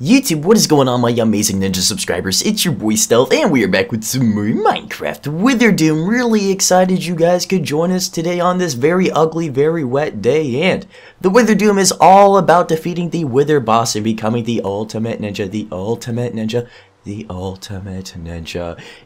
YouTube, what is going on, my amazing ninja subscribers? It's your boy Stealth, and we are back with some more Minecraft Wither Doom. Really excited you guys could join us today on this very ugly, very wet day. And the Wither Doom is all about defeating the Wither boss and becoming the ultimate ninja,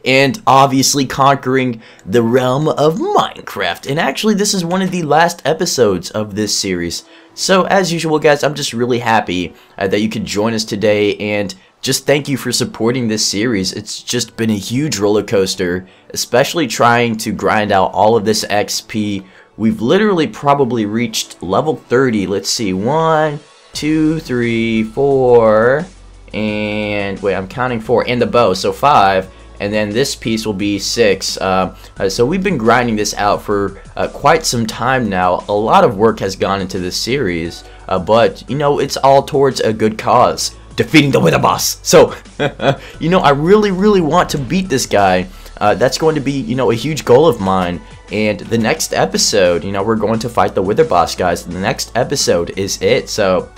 and obviously conquering the realm of Minecraft. And actually, this is one of the last episodes of this series. So, as usual, guys, I'm just really happy that you could join us today, and just thank you for supporting this series. It's just been a huge roller coaster, especially trying to grind out all of this XP. We've literally probably reached level 30. Let's see, 1, 2, 3, 4, and wait, I'm counting 4, and the bow, so 5. And then this piece will be 6. So we've been grinding this out for quite some time now. A lot of work has gone into this series, but you know, it's all towards a good cause, defeating the Wither boss. So you know, I really want to beat this guy. That's going to be, you know, a huge goal of mine. And the next episode, you know, we're going to fight the Wither boss, guys. The next episode is it. So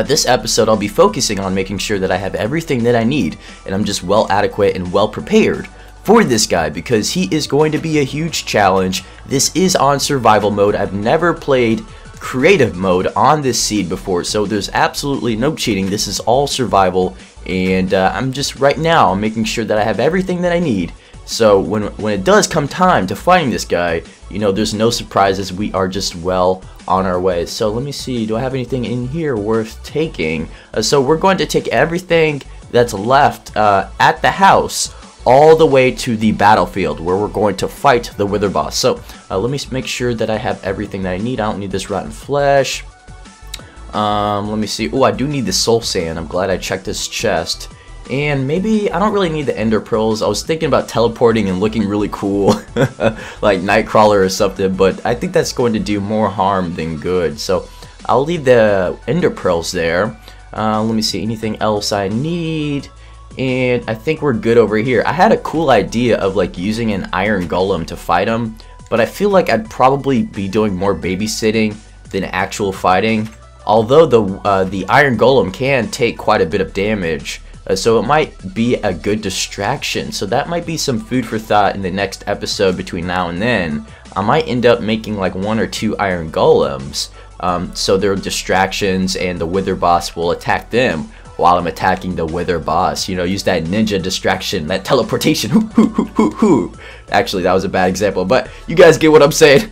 this episode, I'll be focusing on making sure that I have everything that I need, and I'm just well adequate and well prepared for this guy, because he is going to be a huge challenge. This is on survival mode. I've never played creative mode on this seed before, so there's absolutely no cheating. This is all survival, and I'm just right now making sure that I have everything that I need. So when it does come time to fighting this guy, you know, there's no surprises. We are just well on our way. So let me see, do I have anything in here worth taking? So we're going to take everything that's left at the house all the way to the battlefield where we're going to fight the Wither boss. So let me make sure that I have everything that I need. I don't need this rotten flesh. Let me see. Oh, I do need the soul sand. I'm glad I checked this chest. And maybe I don't really need the ender pearls. I was thinking about teleporting and looking really cool like Nightcrawler or something, but I think that's going to do more harm than good. So I'll leave the ender pearls there. Let me see, anything else I need? And I think we're good over here. I had a cool idea of like using an iron golem to fight him, but I feel like I'd probably be doing more babysitting than actual fighting. Although the iron golem can take quite a bit of damage. So it might be a good distraction. So that might be some food for thought in the next episode. Between now and then, I might end up making like 1 or 2 iron golems. So they're distractions, and the Wither boss will attack them while I'm attacking the Wither boss. You know, use that ninja distraction, that teleportation. Actually, that was a bad example, but you guys get what I'm saying.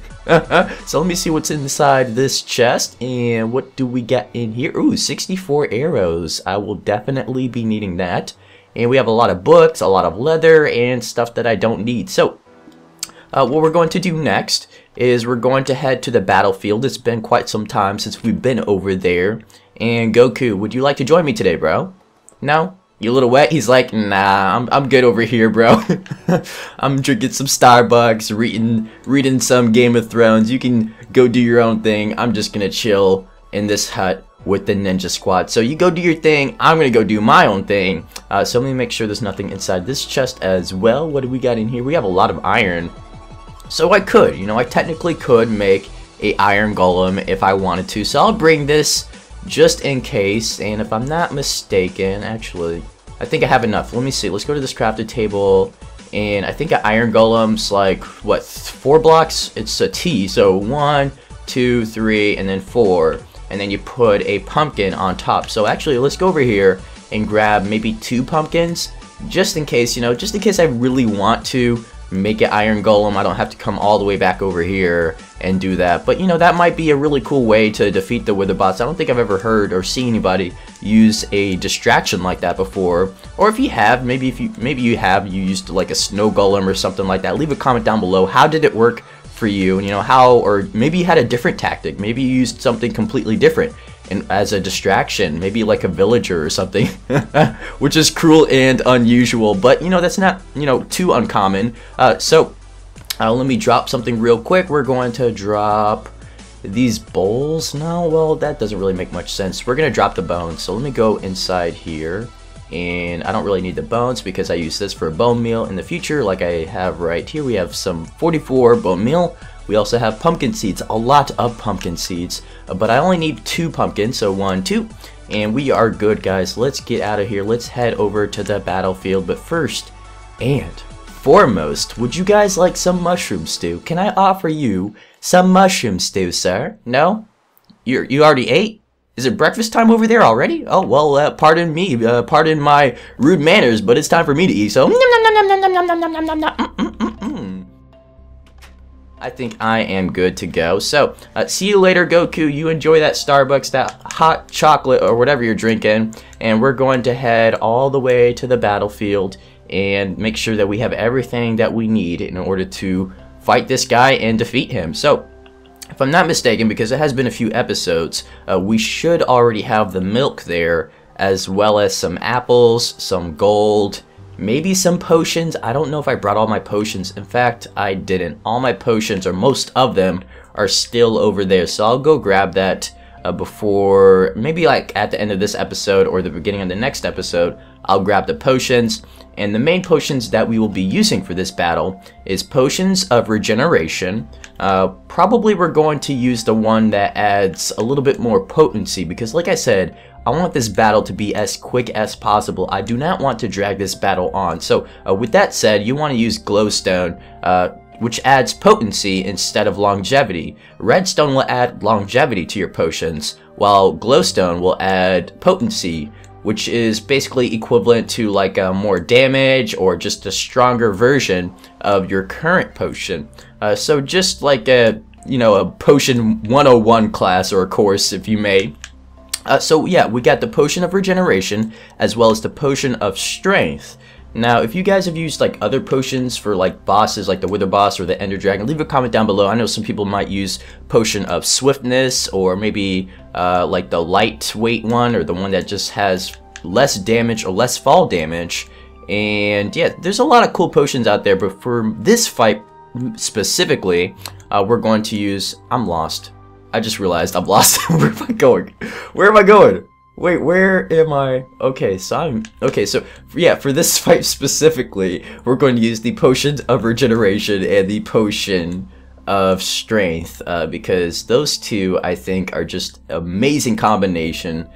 So let me see what's inside this chest, and what do we got in here? Ooh, 64 arrows. I will definitely be needing that. And we have a lot of books, a lot of leather, and stuff that I don't need. So what we're going to do next is we're going to head to the battlefield. It's been quite some time since we've been over there. And Goku, would you like to join me today, bro? No? You a little wet? He's like, nah, I'm good over here, bro. I'm drinking some Starbucks, reading some Game of Thrones. You can go do your own thing. I'm just gonna chill in this hut with the ninja squad. So you go do your thing. I'm gonna go do my own thing. So let me make sure there's nothing inside this chest as well. What do we got in here? We have a lot of iron. So I could, you know, I technically could make a iron golem if I wanted to. So I'll bring this just in case, and if I'm not mistaken, actually, I think I have enough. Let me see, let's go to this crafted table, and I think an iron golem's like, what, 4 blocks? It's a T, so 1, 2, 3, and then 4, and then you put a pumpkin on top. So actually, let's go over here and grab maybe 2 pumpkins, just in case, you know, just in case I really want to make an iron golem. I don't have to come all the way back over here and do that. But you know, that might be a really cool way to defeat the Wither boss. I don't think I've ever heard or seen anybody use a distraction like that before. Or if you have, maybe you used like a snow golem or something like that. Leave a comment down below. How did it work for you? And you know, how, or maybe you had a different tactic. Maybe you used something completely different and as a distraction, maybe like a villager or something, which is cruel and unusual, but you know, that's not, you know, too uncommon. So let me drop something real quick. We're going to drop these bowls. No, well, that doesn't really make much sense. We're gonna drop the bones. So let me go inside here, and I don't really need the bones because I use this for bone meal in the future, like I have right here. We have some 44 bone meal. We also have pumpkin seeds, a lot of pumpkin seeds, but I only need 2 pumpkins, so 1, 2, and we are good, guys. Let's get out of here. Let's head over to the battlefield. But first and foremost, would you guys like some mushroom stew? Can I offer you some mushroom stew, sir? No? You already ate? Is it breakfast time over there already? Oh, well, pardon me, pardon my rude manners, but it's time for me to eat, so I think I am good to go. So, see you later, Goku. You enjoy that Starbucks, that hot chocolate, or whatever you're drinking, and we're going to head all the way to the battlefield and make sure that we have everything that we need in order to fight this guy and defeat him. So, if I'm not mistaken, because it has been a few episodes, we should already have the milk there, as well as some apples, some gold, maybe some potions. I don't know if I brought all my potions. In fact, I didn't. All my potions, or most of them, are still over there. So I'll go grab that before, maybe like at the end of this episode or the beginning of the next episode. I'll grab the potions. And the main potions that we will be using for this battle is potions of regeneration. Probably we're going to use the one that adds a little bit more potency, because like I said, I want this battle to be as quick as possible. I do not want to drag this battle on. So with that said, you want to use glowstone, which adds potency instead of longevity. Redstone will add longevity to your potions, while glowstone will add potency, which is basically equivalent to like more damage or just a stronger version of your current potion. So just like a, you know, a potion 101 class or a course, if you may. So yeah, we got the potion of regeneration as well as the potion of strength. Now, if you guys have used like other potions for like bosses, like the Wither boss or the Ender Dragon, leave a comment down below. I know some people might use potion of swiftness, or maybe like the lightweight one, or the one that just has less damage or less fall damage. And yeah, there's a lot of cool potions out there, but for this fight specifically, we're going to use... I'm lost. I just realized I'm lost. Where am I going? Where am I going? Wait, where am I? Okay, so yeah, for this fight specifically, we're going to use the potion of regeneration and the potion of strength, because those two, I think, are just amazing combination.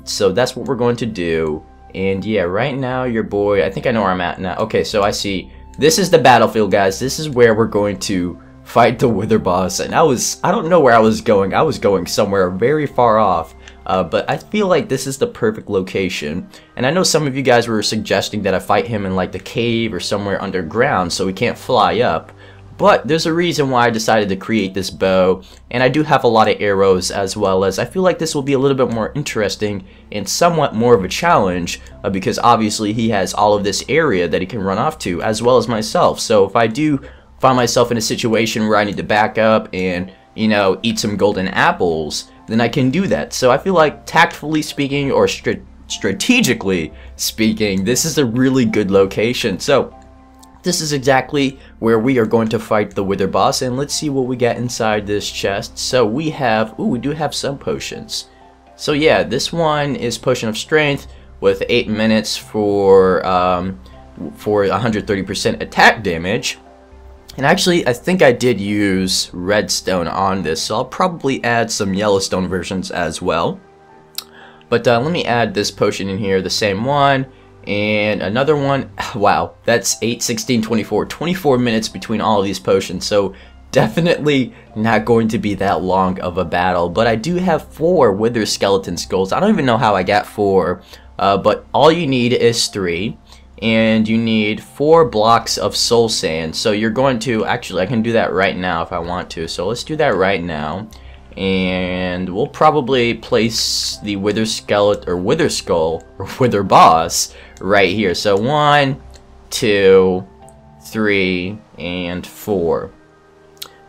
So that's what we're going to do. And yeah, right now, your boy, I think I know where I'm at now. Okay, so I see, this is the battlefield, guys. This is where we're going to fight the Wither boss. And I don't know where I was going. I was going somewhere very far off. But I feel like this is the perfect location. And I know some of you guys were suggesting that I fight him in like the cave or somewhere underground so he can't fly up. But there's a reason why I decided to create this bow. And I do have a lot of arrows, as well as I feel like this will be a little bit more interesting and somewhat more of a challenge. Because obviously he has all of this area that he can run off to, as well as myself. So if I do find myself in a situation where I need to back up and, you know, eat some golden apples, then I can do that. So I feel like, tactfully speaking, or strategically speaking, this is a really good location. So this is exactly where we are going to fight the Wither boss, and let's see what we got inside this chest. So we have, we do have some potions. So yeah, this one is potion of strength with 8 minutes for 130% attack damage. And actually, I think I did use redstone on this, so I'll probably add some yellowstone versions as well. But let me add this potion in here, the same one, and another one. Wow, that's 8, 16, 24. 24 minutes between all of these potions, so definitely not going to be that long of a battle. But I do have 4 wither skeleton skulls. I don't even know how I got 4, but all you need is 3. And you need 4 blocks of soul sand. So you're going to, actually I can do that right now if I want to. So let's do that right now. And we'll probably place the wither skeleton, or wither skull, or wither boss right here. So 1, 2, 3, and 4.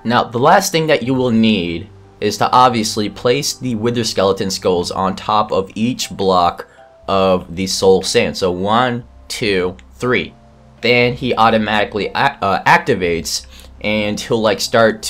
Now the last thing that you will need is to obviously place the wither skeleton skulls on top of each block of the soul sand. So 1, 2, 3. Then he automatically activates, and he'll like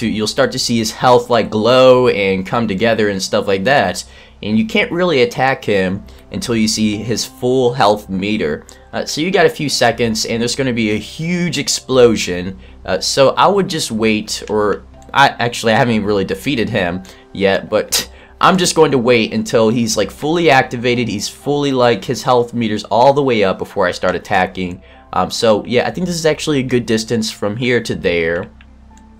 you'll start to see his health like glow and come together and stuff like that. And you can't really attack him until you see his full health meter. So you got a few seconds, and there's going to be a huge explosion. So I would just wait, or I haven't even really defeated him yet, but I'm just going to wait until he's like fully activated. He's fully like his health meters all the way up before I start attacking. So yeah, I think this is actually a good distance from here to there.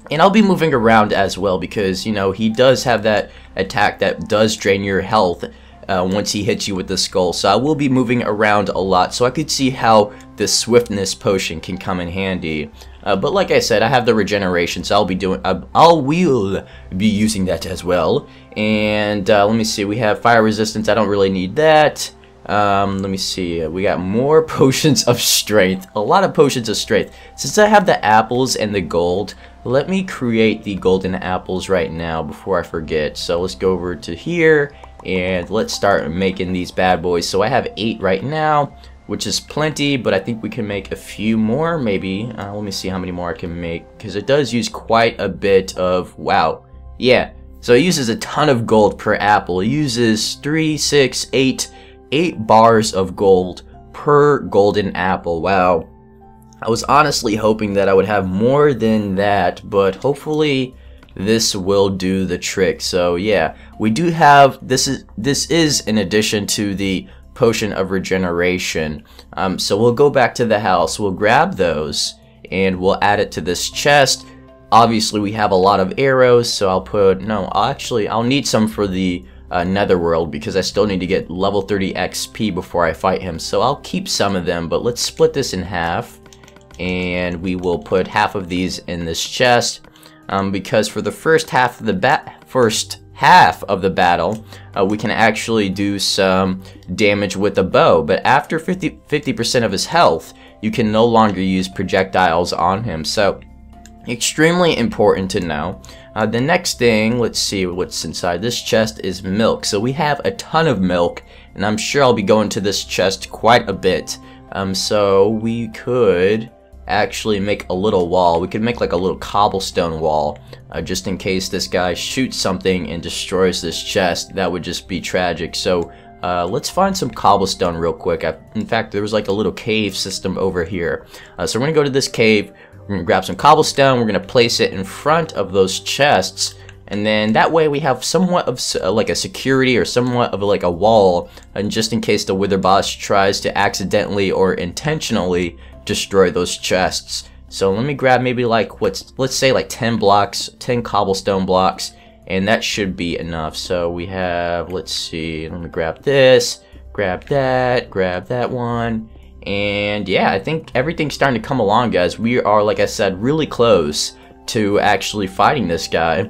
And I'll be moving around as well because, you know, he does have that attack that does drain your health once he hits you with the skull. So I will be moving around a lot so I could see how the swiftness potion can come in handy. But like I said, I have the regeneration, so I will be using that as well. And let me see, we have fire resistance. I don't really need that. Let me see, we got more potions of strength, a lot of potions of strength. Since I have the apples and the gold, let me create the golden apples right now before I forget. So let's go over to here and let's start making these bad boys. So I have 8 right now, which is plenty, but I think we can make a few more maybe. Let me see how many more I can make, because it does use quite a bit of, wow, yeah, so it uses a ton of gold per apple. It uses 3, 6, 8 bars of gold per golden apple. Wow. I was honestly hoping that I would have more than that, but hopefully this will do the trick. So yeah, we do have, this is in addition to the potion of regeneration. So we'll go back to the house, we'll grab those, and we'll add it to this chest. Obviously we have a lot of arrows, so I'll need some for the netherworld, because I still need to get level 30 XP before I fight him. So I'll keep some of them, but let's split this in half, and we will put half of these in this chest, because for the first half of the battle, we can actually do some damage with a bow. But after 50% of his health, you can no longer use projectiles on him. So extremely important to know. The next thing, let's see what's inside this chest, is milk. So we have a ton of milk, and I'm sure I'll be going to this chest quite a bit. So we could actually make a little wall. We could make like a little cobblestone wall, just in case this guy shoots something and destroys this chest. That would just be tragic. So let's find some cobblestone real quick. In fact, there was like a little cave system over here. So we're gonna go to this cave. We're gonna grab some cobblestone. We're gonna place it in front of those chests, and then that way we have somewhat of like a security, or somewhat of like a wall, and just in case the wither boss tries to accidentally or intentionally destroy those chests. So let me grab maybe like let's say like 10 blocks, 10 cobblestone blocks, and that should be enough. So we have, let's see, let me grab this, grab that one. And yeah, I think everything's starting to come along, guys. We are, like I said, really close to actually fighting this guy.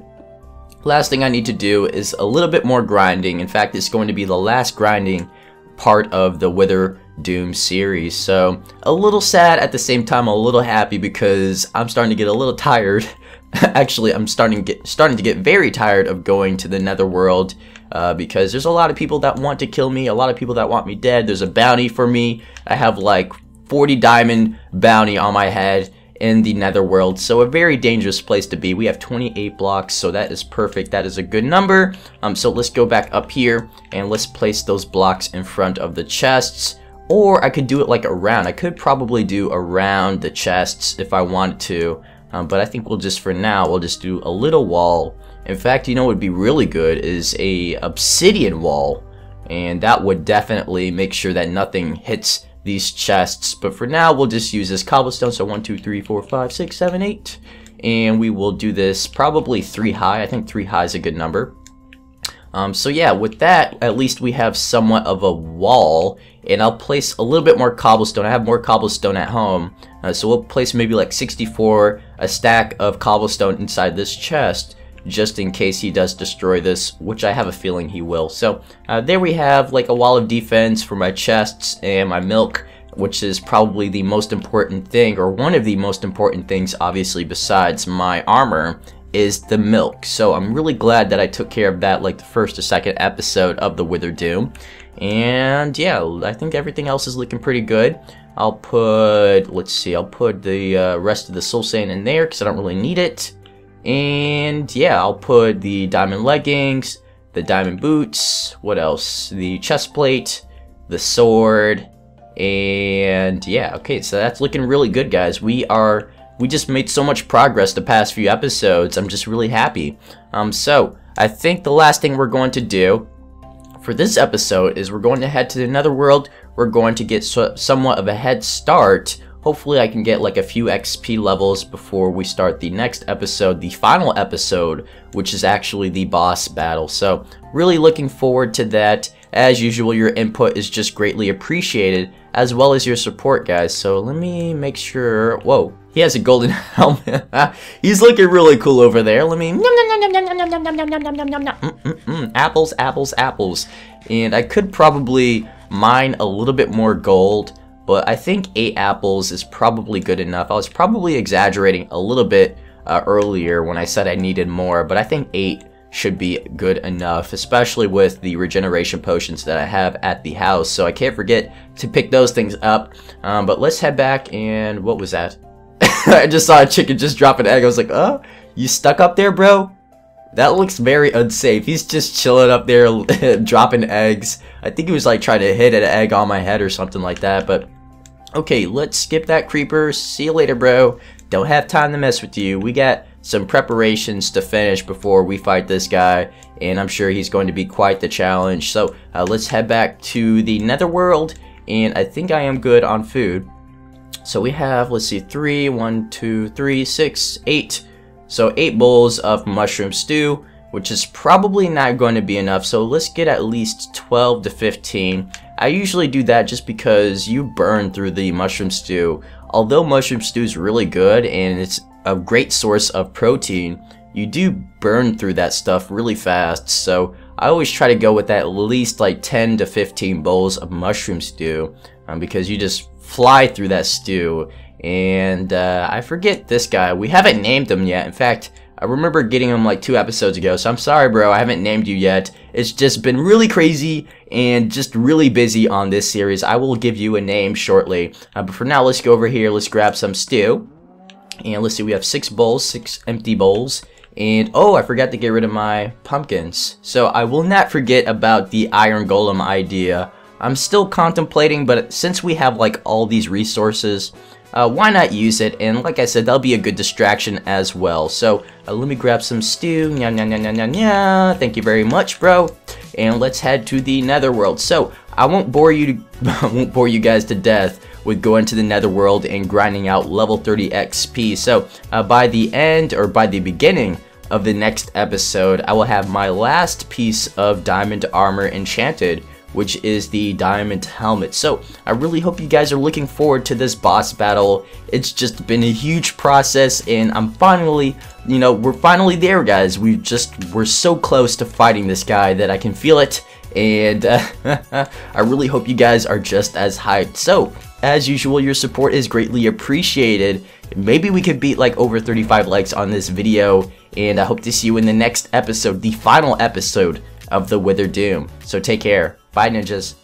Last thing I need to do is a little bit more grinding. In fact, it's going to be the last grinding part of the Wither Doom series. So a little sad, at the same time a little happy, because I'm starting to get a little tired. Actually, I'm starting to get very tired of going to the netherworld. Because there's a lot of people that want to kill me, a lot of people that want me dead. There's a bounty for me. I have like 40 diamond bounty on my head in the netherworld, so a very dangerous place to be. We have 28 blocks, so that is perfect. That is a good number. So let's go back up here and let's place those blocks in front of the chests. Or I could do it like around. I could probably do around the chests if I wanted to, but I think we'll just, for now, we'll just do a little wall. In fact, you know what would be really good is a obsidian wall, and that would definitely make sure that nothing hits these chests. But for now, we'll just use this cobblestone. So 1, 2, 3, 4, 5, 6, 7, 8, and we will do this probably 3 high. I think 3 high is a good number. So yeah, with that, at least we have somewhat of a wall, and I'll place a little bit more cobblestone. I have more cobblestone at home, so we'll place maybe like 64, a stack of cobblestone inside this chest, just in case he does destroy this, which I have a feeling he will. So there we have like a wall of defense for my chests and my milk, which is probably the most important thing, or one of the most important things, obviously, besides my armor, is the milk. So I'm really glad that I took care of that like the first or second episode of the Wither Doom. And yeah, I think everything else is looking pretty good. I'll put, let's see, I'll put the rest of the soul sand in there because I don't really need it. And yeah, I'll put the diamond leggings, the diamond boots, what else? The chest plate, the sword, and yeah, okay, so that's looking really good, guys. We just made so much progress the past few episodes. I'm just really happy. So I think the last thing we're going to do for this episode is we're going to head to the netherworld. We're going to get somewhat of a head start. Hopefully I can get like a few XP levels before we start the next episode, the final episode, which is actually the boss battle. So really looking forward to that. As usual, your input is just greatly appreciated, as well as your support, guys. So let me make sure. Whoa, he has a golden helmet. He's looking really cool over there. Let me apples, apples, apples. And I could probably mine a little bit more gold, but I think 8 apples is probably good enough. I was probably exaggerating a little bit earlier when I said I needed more, but I think 8 should be good enough, especially with the regeneration potions that I have at the house. So I can't forget to pick those things up. But let's head back. And what was that? I just saw a chicken just drop an egg. I was like, oh, you stuck up there, bro? That looks very unsafe. He's just chilling up there dropping eggs. I think he was like trying to hit an egg on my head or something like that. But okay, let's skip that creeper. See you later, bro. Don't have time to mess with you. We got some preparations to finish before we fight this guy, and I'm sure he's going to be quite the challenge. So let's head back to the netherworld, and I think I am good on food. So we have, let's see, 3, 1, 2, 3, 6, 8. So 8 bowls of mushroom stew, which is probably not going to be enough. So let's get at least 12 to 15. I usually do that just because you burn through the mushroom stew. Although mushroom stew is really good and it's a great source of protein, you do burn through that stuff really fast. So I always try to go with at least like 10 to 15 bowls of mushroom stew, because you just fly through that stew. And I forget this guy. We haven't named him yet. In fact, I remember getting him like 2 episodes ago. So I'm sorry, bro. I haven't named you yet. It's just been really crazy and just really busy on this series. I will give you a name shortly. But for now, let's go over here. Let's grab some stew. And let's see, we have 6 bowls, 6 empty bowls. And oh, I forgot to get rid of my pumpkins. So I will not forget about the iron golem idea. I'm still contemplating, but since we have like all these resources, why not use it? And like I said, that'll be a good distraction as well. So let me grab some stew. Nya, nya, nya, nya, nya, nya. Thank you very much, bro. And let's head to the netherworld. So I won't bore you guys to death with going to the netherworld and grinding out level 30 XP. So by the end, or by the beginning of the next episode, I will have my last piece of diamond armor enchanted, which is the diamond helmet. So I really hope you guys are looking forward to this boss battle. It's just been a huge process, and I'm finally, we're finally there, guys. We're so close to fighting this guy that I can feel it, and I really hope you guys are just as hyped. So as usual, your support is greatly appreciated. Maybe we could beat like over 35 likes on this video, and I hope to see you in the next episode, the final episode of the Wither Doom. So take care. Bye, ninjas.